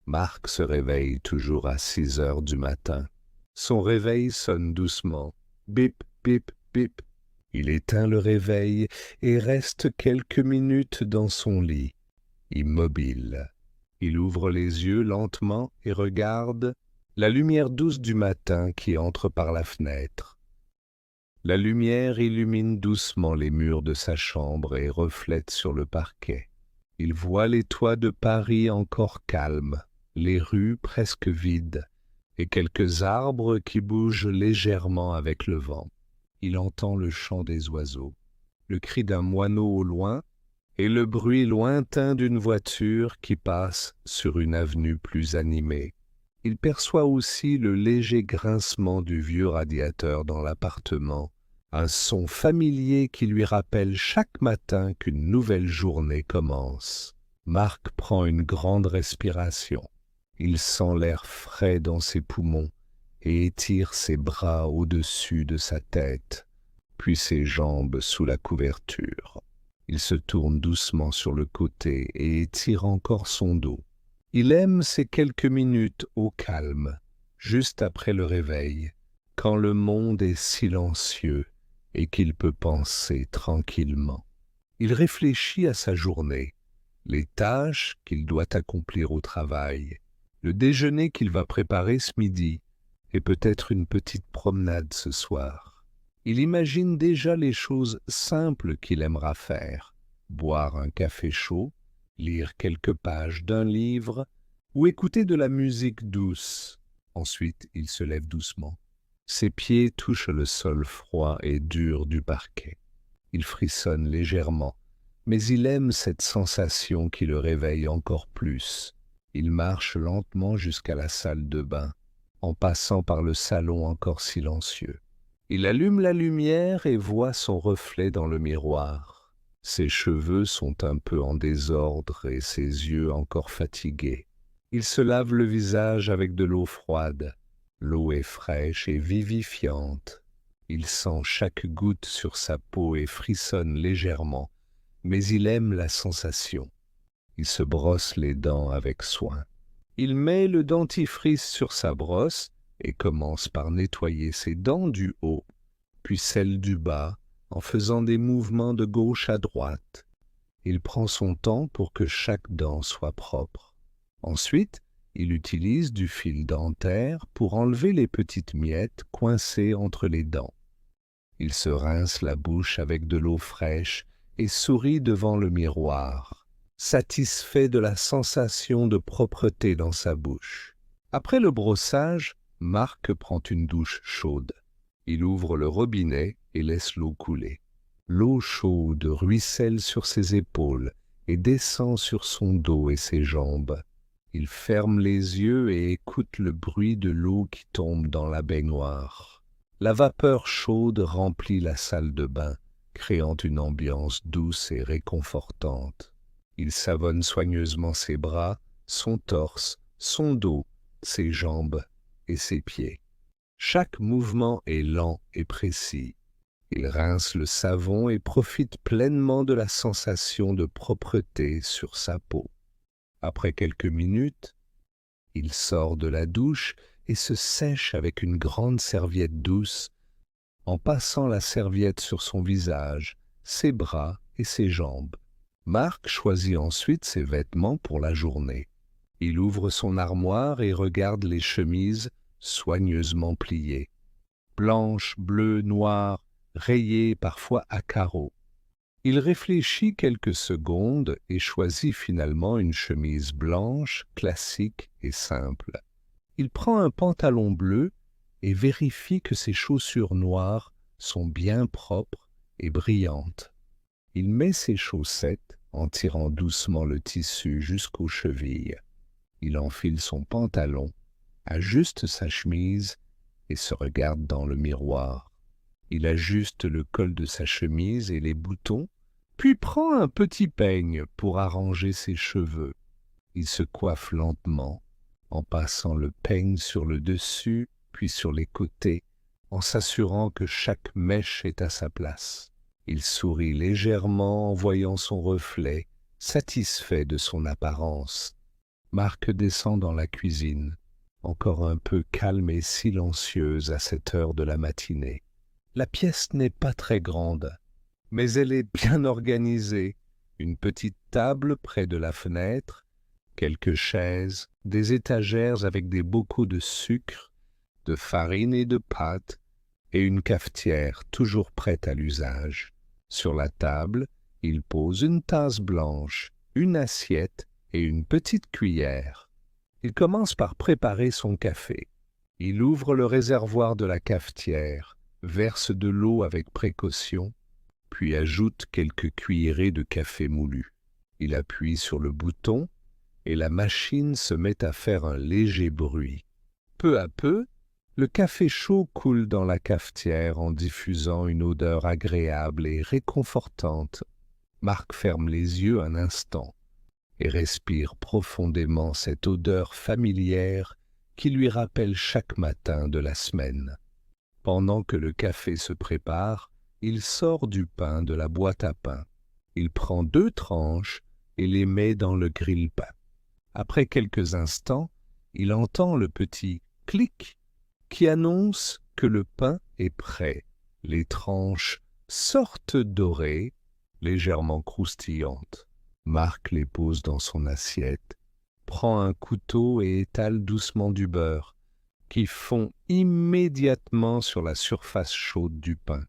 Marc se réveille toujours à 6 heures du matin. Son réveil sonne doucement. Bip, bip, bip. Il éteint le réveil et reste quelques minutes dans son lit, immobile. Il ouvre les yeux lentement et regarde la lumière douce du matin qui entre par la fenêtre. La lumière illumine doucement les murs de sa chambre et reflète sur le parquet. Il voit les toits de Paris encore calmes, les rues presque vides, et quelques arbres qui bougent légèrement avec le vent. Il entend le chant des oiseaux, le cri d'un moineau au loin et le bruit lointain d'une voiture qui passe sur une avenue plus animée. Il perçoit aussi le léger grincement du vieux radiateur dans l'appartement, un son familier qui lui rappelle chaque matin qu'une nouvelle journée commence. Marc prend une grande respiration. Il sent l'air frais dans ses poumons et étire ses bras au-dessus de sa tête, puis ses jambes sous la couverture. Il se tourne doucement sur le côté et étire encore son dos. Il aime ces quelques minutes au calme, juste après le réveil, quand le monde est silencieux et qu'il peut penser tranquillement. Il réfléchit à sa journée, les tâches qu'il doit accomplir au travail, le déjeuner qu'il va préparer ce midi et peut-être une petite promenade ce soir. Il imagine déjà les choses simples qu'il aimera faire, boire un café chaud, lire quelques pages d'un livre ou écouter de la musique douce. Ensuite, il se lève doucement. Ses pieds touchent le sol froid et dur du parquet. Il frissonne légèrement, mais il aime cette sensation qui le réveille encore plus. Il marche lentement jusqu'à la salle de bain, en passant par le salon encore silencieux. Il allume la lumière et voit son reflet dans le miroir. Ses cheveux sont un peu en désordre et ses yeux encore fatigués. Il se lave le visage avec de l'eau froide. L'eau est fraîche et vivifiante. Il sent chaque goutte sur sa peau et frissonne légèrement, mais il aime la sensation. Il se brosse les dents avec soin. Il met le dentifrice sur sa brosse et commence par nettoyer ses dents du haut, puis celles du bas, en faisant des mouvements de gauche à droite. Il prend son temps pour que chaque dent soit propre. Ensuite, il utilise du fil dentaire pour enlever les petites miettes coincées entre les dents. Il se rince la bouche avec de l'eau fraîche et sourit devant le miroir, satisfait de la sensation de propreté dans sa bouche. Après le brossage, Marc prend une douche chaude. Il ouvre le robinet et laisse l'eau couler. L'eau chaude ruisselle sur ses épaules et descend sur son dos et ses jambes. Il ferme les yeux et écoute le bruit de l'eau qui tombe dans la baignoire. La vapeur chaude remplit la salle de bain, créant une ambiance douce et réconfortante. Il savonne soigneusement ses bras, son torse, son dos, ses jambes et ses pieds. Chaque mouvement est lent et précis. Il rince le savon et profite pleinement de la sensation de propreté sur sa peau. Après quelques minutes, il sort de la douche et se sèche avec une grande serviette douce, en passant la serviette sur son visage, ses bras et ses jambes. Marc choisit ensuite ses vêtements pour la journée. Il ouvre son armoire et regarde les chemises soigneusement pliées, blanches, bleues, noires, rayées parfois à carreaux. Il réfléchit quelques secondes et choisit finalement une chemise blanche, classique et simple. Il prend un pantalon bleu et vérifie que ses chaussures noires sont bien propres et brillantes. Il met ses chaussettes en tirant doucement le tissu jusqu'aux chevilles. Il enfile son pantalon, ajuste sa chemise et se regarde dans le miroir. Il ajuste le col de sa chemise et les boutons, puis prend un petit peigne pour arranger ses cheveux. Il se coiffe lentement, en passant le peigne sur le dessus, puis sur les côtés, en s'assurant que chaque mèche est à sa place. Il sourit légèrement en voyant son reflet, satisfait de son apparence. Marc descend dans la cuisine, encore un peu calme et silencieuse à cette heure de la matinée. La pièce n'est pas très grande, mais elle est bien organisée. Une petite table près de la fenêtre, quelques chaises, des étagères avec des bocaux de sucre, de farine et de pâte, et une cafetière toujours prête à l'usage. Sur la table, il pose une tasse blanche, une assiette et une petite cuillère. Il commence par préparer son café. Il ouvre le réservoir de la cafetière, verse de l'eau avec précaution, puis ajoute quelques cuillerées de café moulu. Il appuie sur le bouton et la machine se met à faire un léger bruit. Peu à peu, le café chaud coule dans la cafetière en diffusant une odeur agréable et réconfortante. Marc ferme les yeux un instant et respire profondément cette odeur familière qui lui rappelle chaque matin de la semaine. Pendant que le café se prépare, il sort du pain de la boîte à pain. Il prend 2 tranches et les met dans le grille-pain. Après quelques instants, il entend le petit clic qui annonce que le pain est prêt. Les tranches sortent dorées, légèrement croustillantes. Marc les pose dans son assiette, prend un couteau et étale doucement du beurre, qui fond immédiatement sur la surface chaude du pain.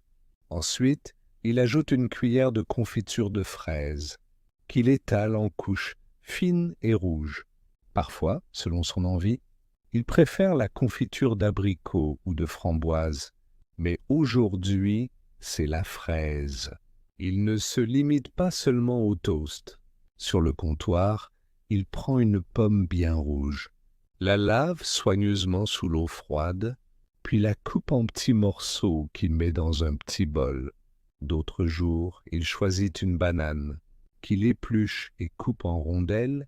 Ensuite, il ajoute une cuillère de confiture de fraises, qu'il étale en couches fines et rouges. Parfois, selon son envie, il préfère la confiture d'abricot ou de framboise, mais aujourd'hui, c'est la fraise. Il ne se limite pas seulement au toast. Sur le comptoir, il prend une pomme bien rouge, la lave soigneusement sous l'eau froide, puis la coupe en petits morceaux qu'il met dans un petit bol. D'autres jours, il choisit une banane, qu'il épluche et coupe en rondelles,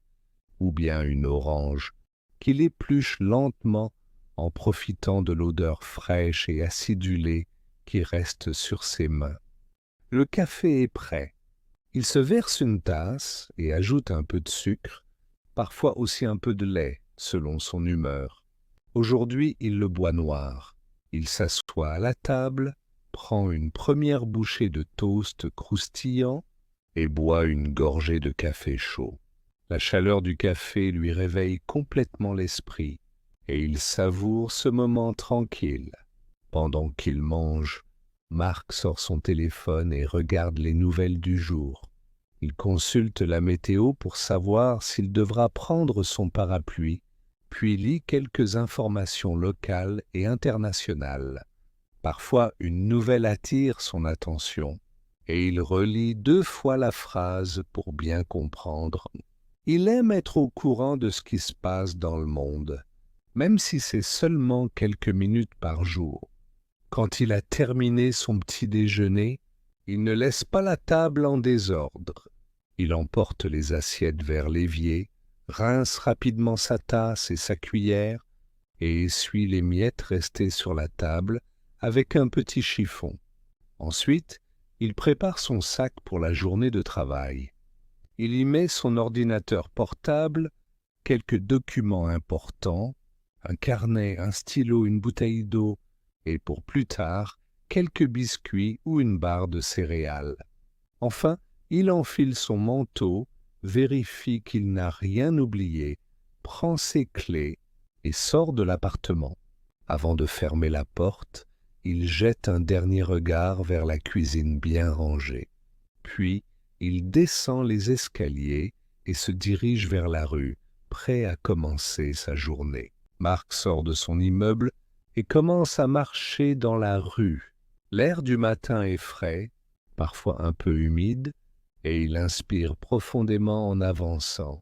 ou bien une orange, qu'il épluche lentement en profitant de l'odeur fraîche et acidulée qui reste sur ses mains. Le café est prêt. Il se verse une tasse et ajoute un peu de sucre, parfois aussi un peu de lait, selon son humeur. Aujourd'hui, il le boit noir. Il s'assoit à la table, prend une première bouchée de toast croustillant et boit une gorgée de café chaud. La chaleur du café lui réveille complètement l'esprit et il savoure ce moment tranquille. Pendant qu'il mange, Marc sort son téléphone et regarde les nouvelles du jour. Il consulte la météo pour savoir s'il devra prendre son parapluie, puis lit quelques informations locales et internationales. Parfois, une nouvelle attire son attention, et il relit 2 fois la phrase pour bien comprendre. Il aime être au courant de ce qui se passe dans le monde, même si c'est seulement quelques minutes par jour. Quand il a terminé son petit déjeuner, il ne laisse pas la table en désordre. Il emporte les assiettes vers l'évier, rince rapidement sa tasse et sa cuillère, et essuie les miettes restées sur la table avec un petit chiffon. Ensuite, il prépare son sac pour la journée de travail. Il y met son ordinateur portable, quelques documents importants, un carnet, un stylo, une bouteille d'eau, et pour plus tard, quelques biscuits ou une barre de céréales. Enfin, il enfile son manteau, vérifie qu'il n'a rien oublié, prend ses clés et sort de l'appartement. Avant de fermer la porte, il jette un dernier regard vers la cuisine bien rangée. Puis, il descend les escaliers et se dirige vers la rue, prêt à commencer sa journée. Marc sort de son immeuble et commence à marcher dans la rue. L'air du matin est frais, parfois un peu humide, et il inspire profondément en avançant.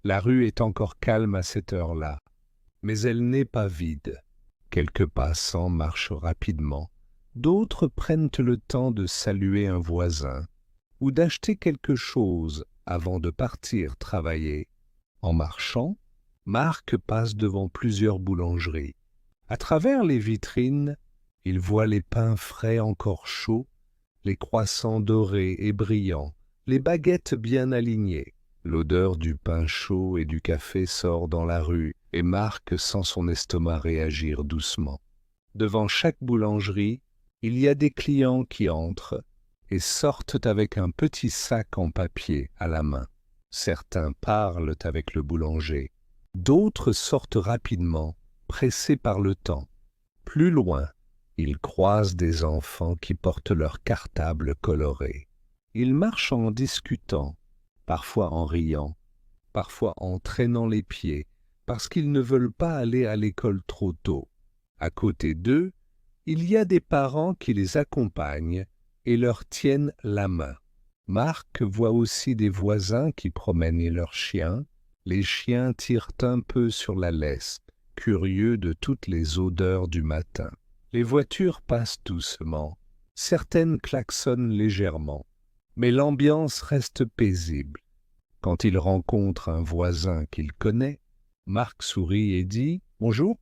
La rue est encore calme à cette heure-là, mais elle n'est pas vide. Quelques passants marchent rapidement, d'autres prennent le temps de saluer un voisin ou d'acheter quelque chose avant de partir travailler. En marchant, Marc passe devant plusieurs boulangeries. À travers les vitrines, il voit les pains frais encore chauds, les croissants dorés et brillants, les baguettes bien alignées. L'odeur du pain chaud et du café sort dans la rue et Marc sent son estomac réagir doucement. Devant chaque boulangerie, il y a des clients qui entrent et sortent avec un petit sac en papier à la main. Certains parlent avec le boulanger, d'autres sortent rapidement, pressés par le temps. Plus loin, ils croisent des enfants qui portent leurs cartables colorés. Ils marchent en discutant, parfois en riant, parfois en traînant les pieds, parce qu'ils ne veulent pas aller à l'école trop tôt. À côté d'eux, il y a des parents qui les accompagnent et leur tiennent la main. Marc voit aussi des voisins qui promènent leurs chiens. Les chiens tirent un peu sur la laisse, curieux de toutes les odeurs du matin. Les voitures passent doucement, certaines klaxonnent légèrement, mais l'ambiance reste paisible. Quand il rencontre un voisin qu'il connaît, Marc sourit et dit « Bonjour »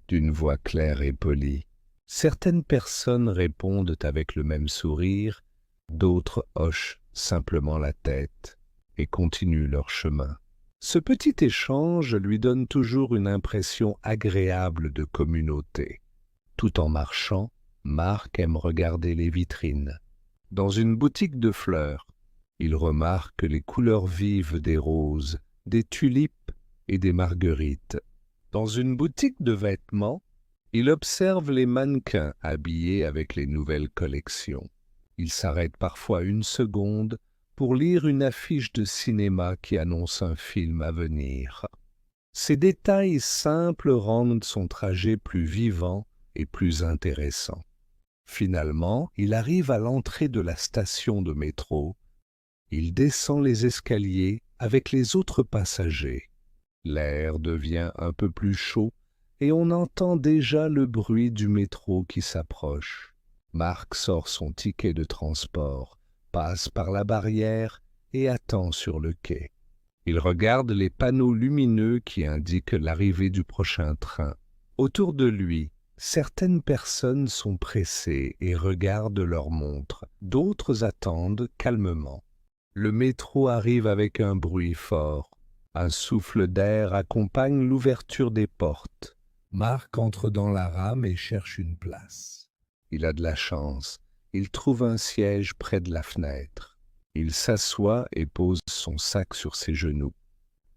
d'une voix claire et polie. Certaines personnes répondent avec le même sourire, d'autres hochent simplement la tête et continuent leur chemin. Ce petit échange lui donne toujours une impression agréable de communauté. Tout en marchant, Marc aime regarder les vitrines. Dans une boutique de fleurs, il remarque les couleurs vives des roses, des tulipes et des marguerites. Dans une boutique de vêtements, il observe les mannequins habillés avec les nouvelles collections. Il s'arrête parfois une seconde pour lire une affiche de cinéma qui annonce un film à venir. Ces détails simples rendent son trajet plus vivant et plus intéressant. Finalement, il arrive à l'entrée de la station de métro. Il descend les escaliers avec les autres passagers. L'air devient un peu plus chaud et on entend déjà le bruit du métro qui s'approche. Marc sort son ticket de transport, passe par la barrière et attend sur le quai. Il regarde les panneaux lumineux qui indiquent l'arrivée du prochain train. Autour de lui, certaines personnes sont pressées et regardent leur montre, d'autres attendent calmement. Le métro arrive avec un bruit fort. Un souffle d'air accompagne l'ouverture des portes. Marc entre dans la rame et cherche une place. Il a de la chance. Il trouve un siège près de la fenêtre. Il s'assoit et pose son sac sur ses genoux.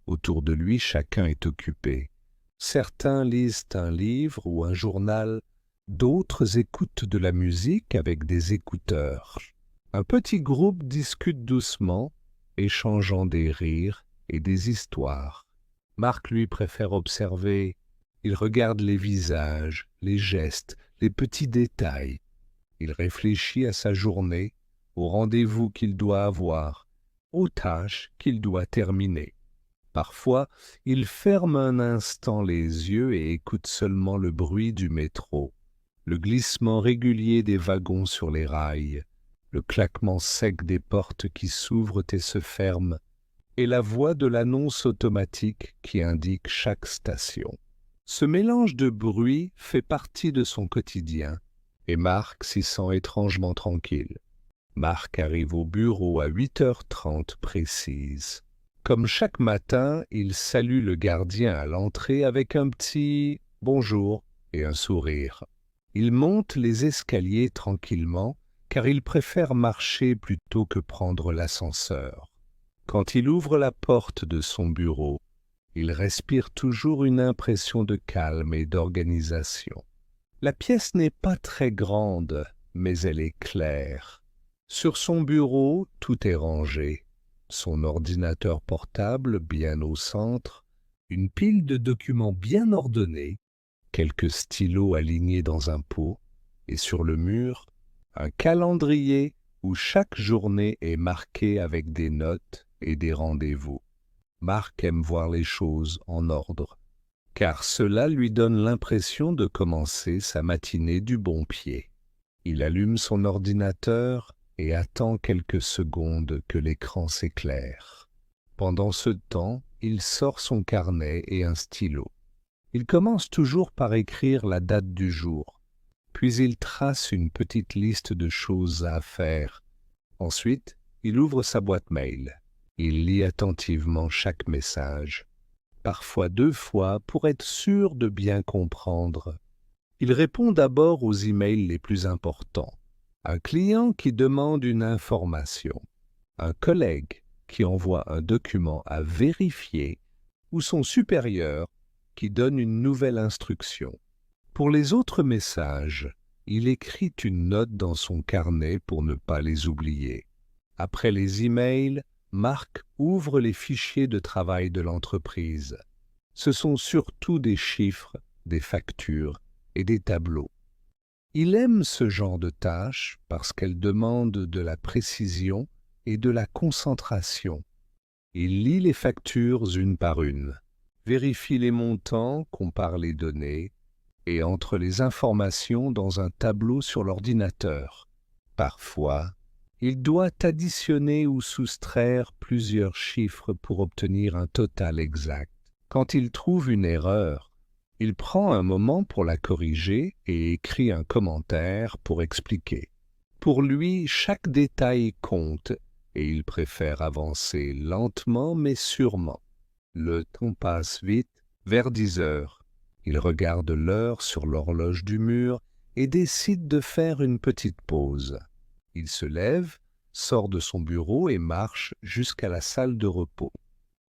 Autour de lui, chacun est occupé. Certains lisent un livre ou un journal, d'autres écoutent de la musique avec des écouteurs. Un petit groupe discute doucement, échangeant des rires et des histoires. Marc, lui, préfère observer. Il regarde les visages, les gestes, les petits détails. Il réfléchit à sa journée, au rendez-vous qu'il doit avoir, aux tâches qu'il doit terminer. Parfois, il ferme un instant les yeux et écoute seulement le bruit du métro, le glissement régulier des wagons sur les rails, le claquement sec des portes qui s'ouvrent et se ferment, et la voix de l'annonce automatique qui indique chaque station. Ce mélange de bruits fait partie de son quotidien, et Marc s'y sent étrangement tranquille. Marc arrive au bureau à 8h30 précise. Comme chaque matin, il salue le gardien à l'entrée avec un petit « bonjour » et un sourire. Il monte les escaliers tranquillement, car il préfère marcher plutôt que prendre l'ascenseur. Quand il ouvre la porte de son bureau, il respire toujours une impression de calme et d'organisation. La pièce n'est pas très grande, mais elle est claire. Sur son bureau, tout est rangé. Son ordinateur portable bien au centre, une pile de documents bien ordonnés, quelques stylos alignés dans un pot, et sur le mur, un calendrier où chaque journée est marquée avec des notes et des rendez-vous. Marc aime voir les choses en ordre, car cela lui donne l'impression de commencer sa matinée du bon pied. Il allume son ordinateur et attend quelques secondes que l'écran s'éclaire. Pendant ce temps, il sort son carnet et un stylo. Il commence toujours par écrire la date du jour, puis il trace une petite liste de choses à faire. Ensuite, il ouvre sa boîte mail. Il lit attentivement chaque message, parfois 2 fois pour être sûr de bien comprendre. Il répond d'abord aux emails les plus importants. Un client qui demande une information, un collègue qui envoie un document à vérifier ou son supérieur qui donne une nouvelle instruction. Pour les autres messages, il écrit une note dans son carnet pour ne pas les oublier. Après les emails, Marc ouvre les fichiers de travail de l'entreprise. Ce sont surtout des chiffres, des factures et des tableaux. Il aime ce genre de tâches parce qu'elles demandent de la précision et de la concentration. Il lit les factures une par une, vérifie les montants, compare les données et entre les informations dans un tableau sur l'ordinateur. Parfois, il doit additionner ou soustraire plusieurs chiffres pour obtenir un total exact. Quand il trouve une erreur, il prend un moment pour la corriger et écrit un commentaire pour expliquer. Pour lui, chaque détail compte et il préfère avancer lentement mais sûrement. Le temps passe vite, vers 10 heures. Il regarde l'heure sur l'horloge du mur et décide de faire une petite pause. Il se lève, sort de son bureau et marche jusqu'à la salle de repos.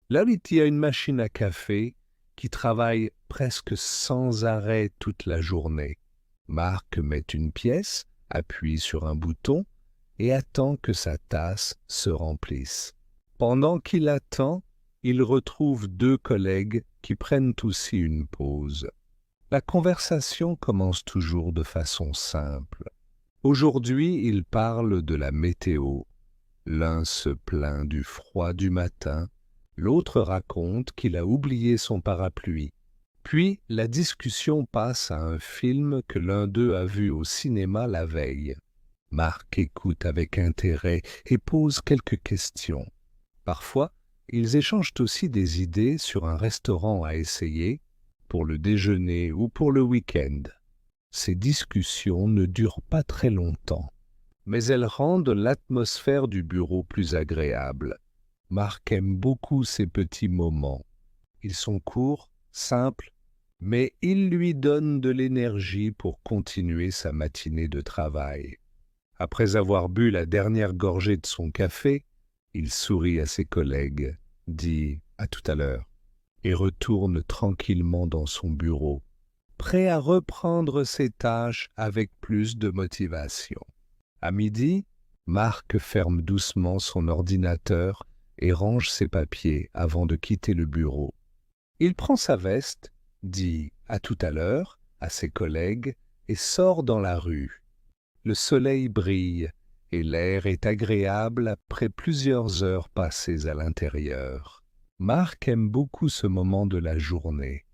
Là, il y a une machine à café qui travaille presque sans arrêt toute la journée. Marc met une pièce, appuie sur un bouton et attend que sa tasse se remplisse. Pendant qu'il attend, il retrouve 2 collègues qui prennent aussi une pause. La conversation commence toujours de façon simple. Aujourd'hui, ils parlent de la météo. L'un se plaint du froid du matin, l'autre raconte qu'il a oublié son parapluie. Puis, la discussion passe à un film que l'un d'eux a vu au cinéma la veille. Marc écoute avec intérêt et pose quelques questions. Parfois, ils échangent aussi des idées sur un restaurant à essayer, pour le déjeuner ou pour le week-end. Ces discussions ne durent pas très longtemps, mais elles rendent l'atmosphère du bureau plus agréable. Marc aime beaucoup ces petits moments. Ils sont courts, simples, mais ils lui donnent de l'énergie pour continuer sa matinée de travail. Après avoir bu la dernière gorgée de son café, il sourit à ses collègues, dit « à tout à l'heure » et retourne tranquillement dans son bureau, prêt à reprendre ses tâches avec plus de motivation. À midi, Marc ferme doucement son ordinateur et range ses papiers avant de quitter le bureau. Il prend sa veste, dit « à tout à l'heure » à ses collègues et sort dans la rue. Le soleil brille et l'air est agréable après plusieurs heures passées à l'intérieur. Marc aime beaucoup ce moment de la journée,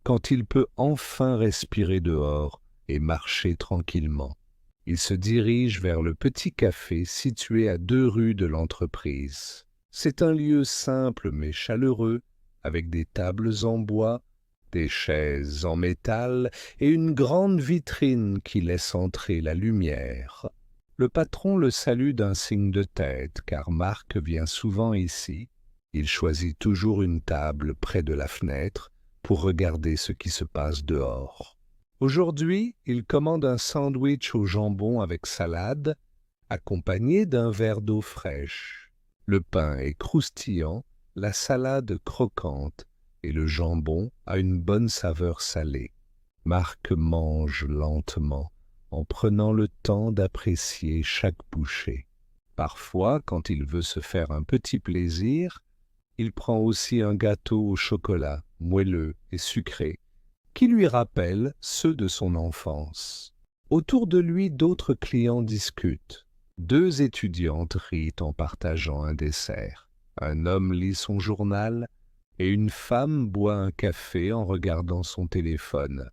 quand il peut enfin respirer dehors et marcher tranquillement. Il se dirige vers le petit café situé à 2 rues de l'entreprise. C'est un lieu simple mais chaleureux, avec des tables en bois, des chaises en métal et une grande vitrine qui laisse entrer la lumière. Le patron le salue d'un signe de tête, car Marc vient souvent ici. Il choisit toujours une table près de la fenêtre pour regarder ce qui se passe dehors. Aujourd'hui, il commande un sandwich au jambon avec salade, accompagné d'un verre d'eau fraîche. Le pain est croustillant, la salade croquante et le jambon a une bonne saveur salée. Marc mange lentement, en prenant le temps d'apprécier chaque bouchée. Parfois, quand il veut se faire un petit plaisir, il prend aussi un gâteau au chocolat, moelleux et sucré, qui lui rappelle ceux de son enfance. Autour de lui, d'autres clients discutent. 2 étudiantes rient en partageant un dessert. Un homme lit son journal et une femme boit un café en regardant son téléphone.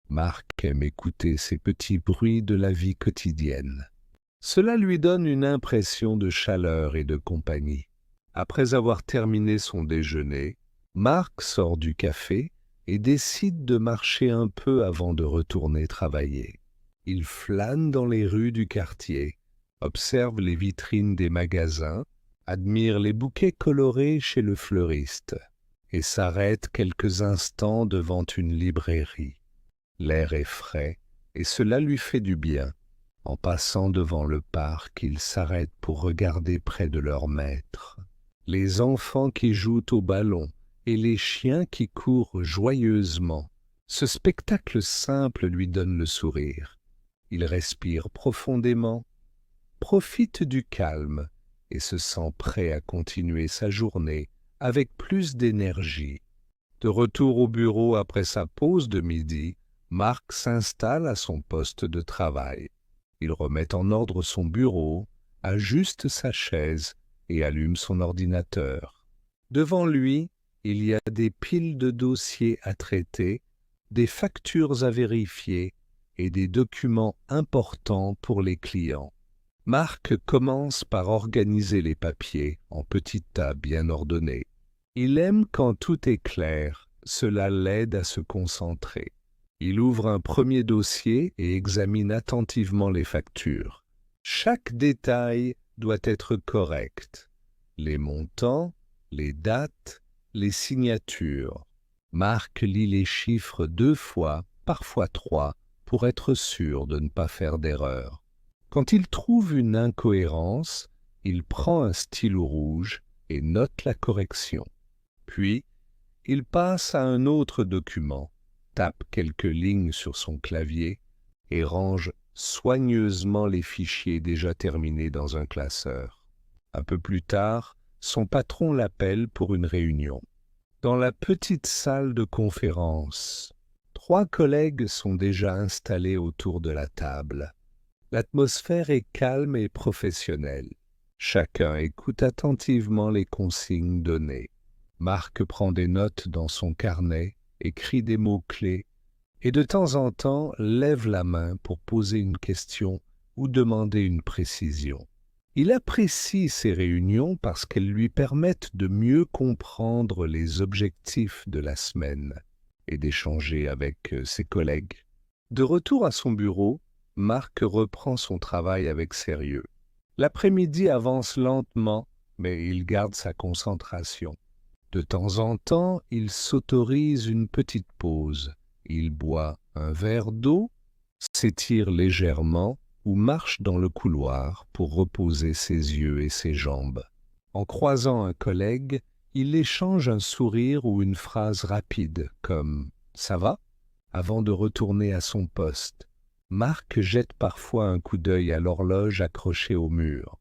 Marc aime écouter ces petits bruits de la vie quotidienne. Cela lui donne une impression de chaleur et de compagnie. Après avoir terminé son déjeuner, Marc sort du café et décide de marcher un peu avant de retourner travailler. Il flâne dans les rues du quartier, observe les vitrines des magasins admire les bouquets colorés chez le fleuriste et s'arrête quelques instants devant une librairie. L'air est frais et cela lui fait du bien. En passant devant le parc, ils s'arrêtent pour regarder près de leur maître. Les enfants qui jouent au ballon et les chiens qui courent joyeusement. Ce spectacle simple lui donne le sourire. Il respire profondément, profite du calme et se sent prêt à continuer sa journée avec plus d'énergie. De retour au bureau après sa pause de midi, Marc s'installe à son poste de travail. Il remet en ordre son bureau, ajuste sa chaise et allume son ordinateur. Devant lui, il y a des piles de dossiers à traiter, des factures à vérifier et des documents importants pour les clients. Marc commence par organiser les papiers en petits tas bien ordonnés. Il aime quand tout est clair, cela l'aide à se concentrer. Il ouvre un premier dossier et examine attentivement les factures. Chaque détail doit être correct. Les montants, les dates, les signatures. Marc lit les chiffres 2 fois, parfois 3, pour être sûr de ne pas faire d'erreur. Quand il trouve une incohérence, il prend un stylo rouge et note la correction. Puis, il passe à un autre document, tape quelques lignes sur son clavier et range soigneusement les fichiers déjà terminés dans un classeur. Un peu plus tard, son patron l'appelle pour une réunion. Dans la petite salle de conférence, 3 collègues sont déjà installés autour de la table. L'atmosphère est calme et professionnelle. Chacun écoute attentivement les consignes données. Marc prend des notes dans son carnet, écrit des mots-clés et de temps en temps lève la main pour poser une question ou demander une précision. Il apprécie ces réunions parce qu'elles lui permettent de mieux comprendre les objectifs de la semaine et d'échanger avec ses collègues. De retour à son bureau, Marc reprend son travail avec sérieux. L'après-midi avance lentement, mais il garde sa concentration. De temps en temps, il s'autorise une petite pause. Il boit un verre d'eau, s'étire légèrement ou marche dans le couloir pour reposer ses yeux et ses jambes. En croisant un collègue, il échange un sourire ou une phrase rapide comme « ça va ?» avant de retourner à son poste. Marc jette parfois un coup d'œil à l'horloge accrochée au mur.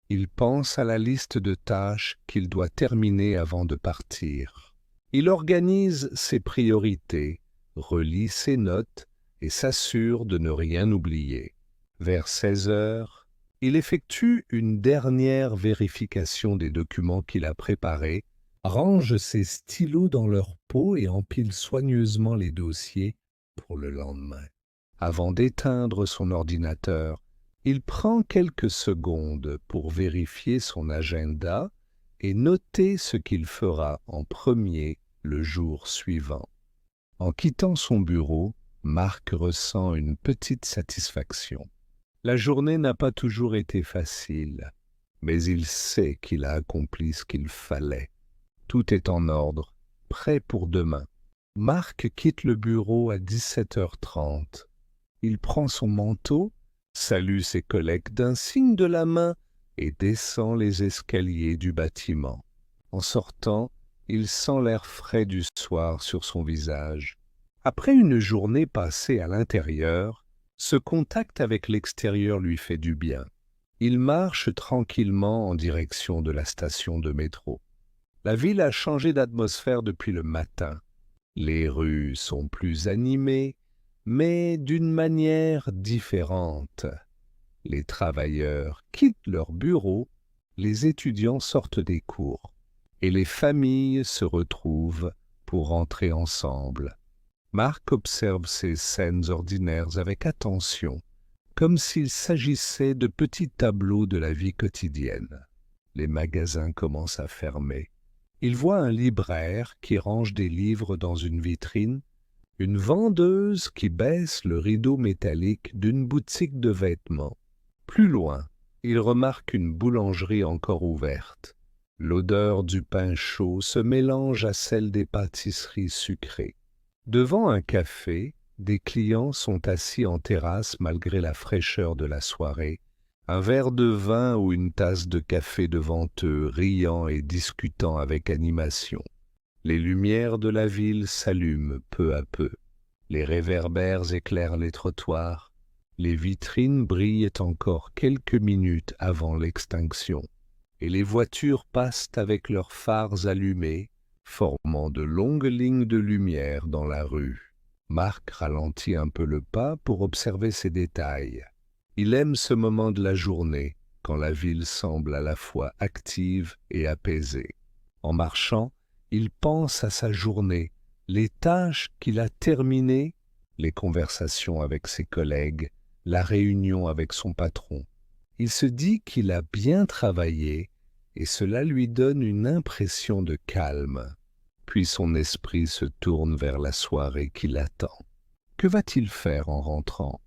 Il pense à la liste de tâches qu'il doit terminer avant de partir. Il organise ses priorités, relit ses notes et s'assure de ne rien oublier. Vers 16 heures, il effectue une dernière vérification des documents qu'il a préparés, range ses stylos dans leur pot et empile soigneusement les dossiers pour le lendemain. Avant d'éteindre son ordinateur, il prend quelques secondes pour vérifier son agenda et noter ce qu'il fera en premier le jour suivant. En quittant son bureau, Marc ressent une petite satisfaction. La journée n'a pas toujours été facile, mais il sait qu'il a accompli ce qu'il fallait. Tout est en ordre, prêt pour demain. Marc quitte le bureau à 17h30. Il prend son manteau, salue ses collègues d'un signe de la main et descend les escaliers du bâtiment. En sortant, il sent l'air frais du soir sur son visage. Après une journée passée à l'intérieur, ce contact avec l'extérieur lui fait du bien. Il marche tranquillement en direction de la station de métro. La ville a changé d'atmosphère depuis le matin. Les rues sont plus animées, mais d'une manière différente. Les travailleurs quittent leur bureau, les étudiants sortent des cours, et les familles se retrouvent pour rentrer ensemble. Marc observe ces scènes ordinaires avec attention, comme s'il s'agissait de petits tableaux de la vie quotidienne. Les magasins commencent à fermer. Il voit un libraire qui range des livres dans une vitrine, une vendeuse qui baisse le rideau métallique d'une boutique de vêtements. Plus loin, il remarque une boulangerie encore ouverte. L'odeur du pain chaud se mélange à celle des pâtisseries sucrées. Devant un café, des clients sont assis en terrasse malgré la fraîcheur de la soirée, un verre de vin ou une tasse de café devant eux, riant et discutant avec animation. Les lumières de la ville s'allument peu à peu. Les réverbères éclairent les trottoirs. Les vitrines brillent encore quelques minutes avant l'extinction. Et les voitures passent avec leurs phares allumés, formant de longues lignes de lumière dans la rue. Marc ralentit un peu le pas pour observer ces détails. Il aime ce moment de la journée, quand la ville semble à la fois active et apaisée. En marchant, il pense à sa journée, les tâches qu'il a terminées, les conversations avec ses collègues, la réunion avec son patron. Il se dit qu'il a bien travaillé et cela lui donne une impression de calme. Puis son esprit se tourne vers la soirée qui l'attend. Que va-t-il faire en rentrant?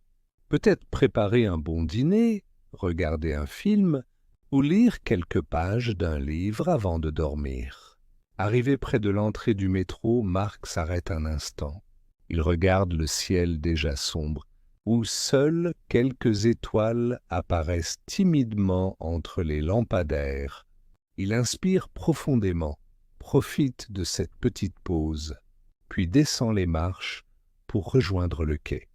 Peut-être préparer un bon dîner, regarder un film ou lire quelques pages d'un livre avant de dormir. Arrivé près de l'entrée du métro, Marc s'arrête un instant. Il regarde le ciel déjà sombre, où seules quelques étoiles apparaissent timidement entre les lampadaires. Il inspire profondément, profite de cette petite pause, puis descend les marches pour rejoindre le quai.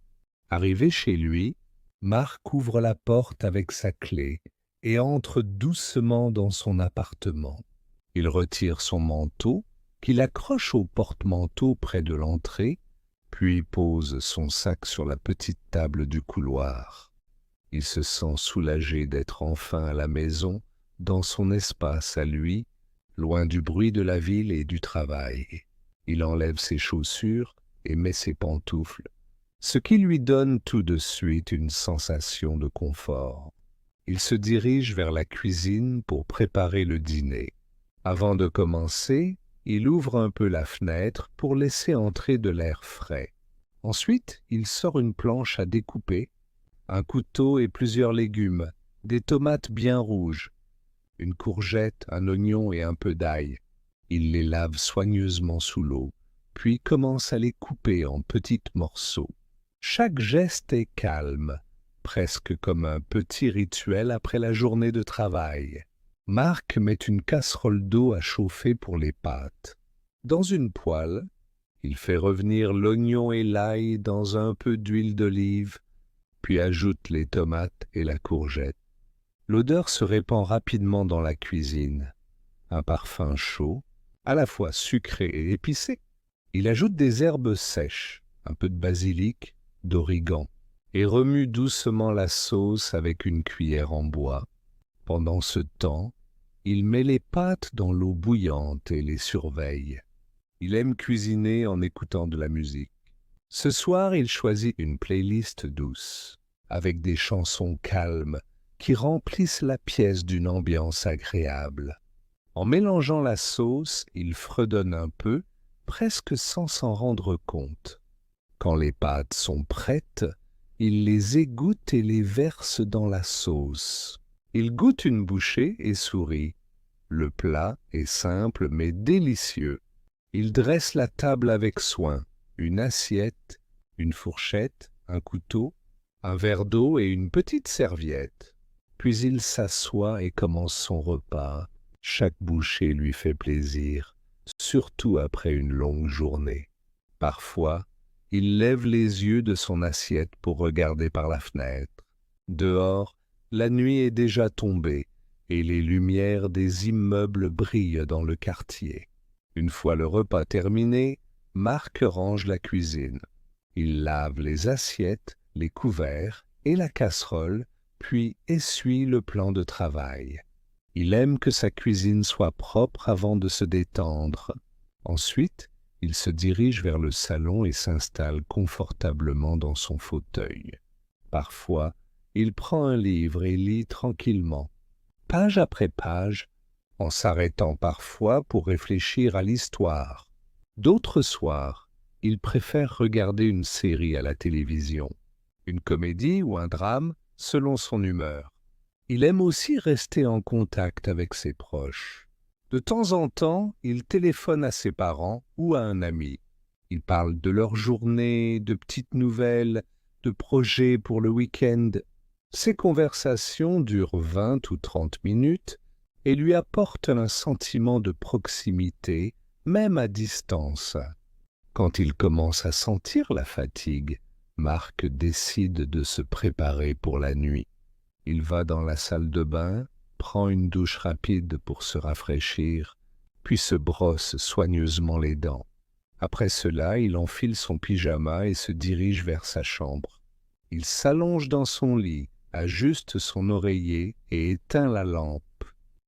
Arrivé chez lui, Marc ouvre la porte avec sa clé et entre doucement dans son appartement. Il retire son manteau, qu'il accroche au porte-manteau près de l'entrée, puis pose son sac sur la petite table du couloir. Il se sent soulagé d'être enfin à la maison, dans son espace à lui, loin du bruit de la ville et du travail. Il enlève ses chaussures et met ses pantoufles, ce qui lui donne tout de suite une sensation de confort. Il se dirige vers la cuisine pour préparer le dîner. Avant de commencer, il ouvre un peu la fenêtre pour laisser entrer de l'air frais. Ensuite, il sort une planche à découper, un couteau et plusieurs légumes, des tomates bien rouges, une courgette, un oignon et un peu d'ail. Il les lave soigneusement sous l'eau, puis commence à les couper en petits morceaux. Chaque geste est calme, presque comme un petit rituel après la journée de travail. Marc met une casserole d'eau à chauffer pour les pâtes. Dans une poêle, il fait revenir l'oignon et l'ail dans un peu d'huile d'olive, puis ajoute les tomates et la courgette. L'odeur se répand rapidement dans la cuisine. Un parfum chaud, à la fois sucré et épicé. Il ajoute des herbes sèches, un peu de basilic, d'origan, et remue doucement la sauce avec une cuillère en bois. Pendant ce temps, il met les pâtes dans l'eau bouillante et les surveille. Il aime cuisiner en écoutant de la musique. Ce soir, il choisit une playlist douce, avec des chansons calmes qui remplissent la pièce d'une ambiance agréable. En mélangeant la sauce, il fredonne un peu, presque sans s'en rendre compte. Quand les pâtes sont prêtes, il les égoutte et les verse dans la sauce. Il goûte une bouchée et sourit. Le plat est simple mais délicieux. Il dresse la table avec soin, une assiette, une fourchette, un couteau, un verre d'eau et une petite serviette. Puis il s'assoit et commence son repas. Chaque bouchée lui fait plaisir, surtout après une longue journée. Parfois, il lève les yeux de son assiette pour regarder par la fenêtre. Dehors, la nuit est déjà tombée et les lumières des immeubles brillent dans le quartier. Une fois le repas terminé, Marc range la cuisine. Il lave les assiettes, les couverts et la casserole, puis essuie le plan de travail. Il aime que sa cuisine soit propre avant de se détendre. Ensuite, il se dirige vers le salon et s'installe confortablement dans son fauteuil. Parfois, il prend un livre et lit tranquillement, page après page, en s'arrêtant parfois pour réfléchir à l'histoire. D'autres soirs, il préfère regarder une série à la télévision, une comédie ou un drame selon son humeur. Il aime aussi rester en contact avec ses proches. De temps en temps, il téléphone à ses parents ou à un ami. Il parle de leur journée, de petites nouvelles, de projets pour le week-end. Ces conversations durent 20 ou 30 minutes et lui apportent un sentiment de proximité, même à distance. Quand il commence à sentir la fatigue, Marc décide de se préparer pour la nuit. Il va dans la salle de bain, prend une douche rapide pour se rafraîchir, puis se brosse soigneusement les dents. Après cela, il enfile son pyjama et se dirige vers sa chambre. Il s'allonge dans son lit, ajuste son oreiller et éteint la lampe.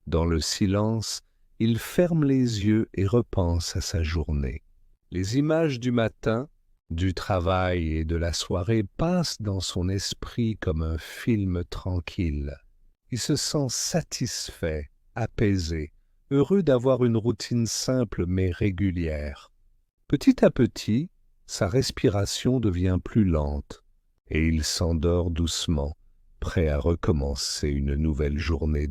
Dans le silence, il ferme les yeux et repense à sa journée. Les images du matin, du travail et de la soirée passent dans son esprit comme un film tranquille. Il se sent satisfait, apaisé, heureux d'avoir une routine simple mais régulière. Petit à petit, sa respiration devient plus lente et il s'endort doucement, prêt à recommencer une nouvelle journée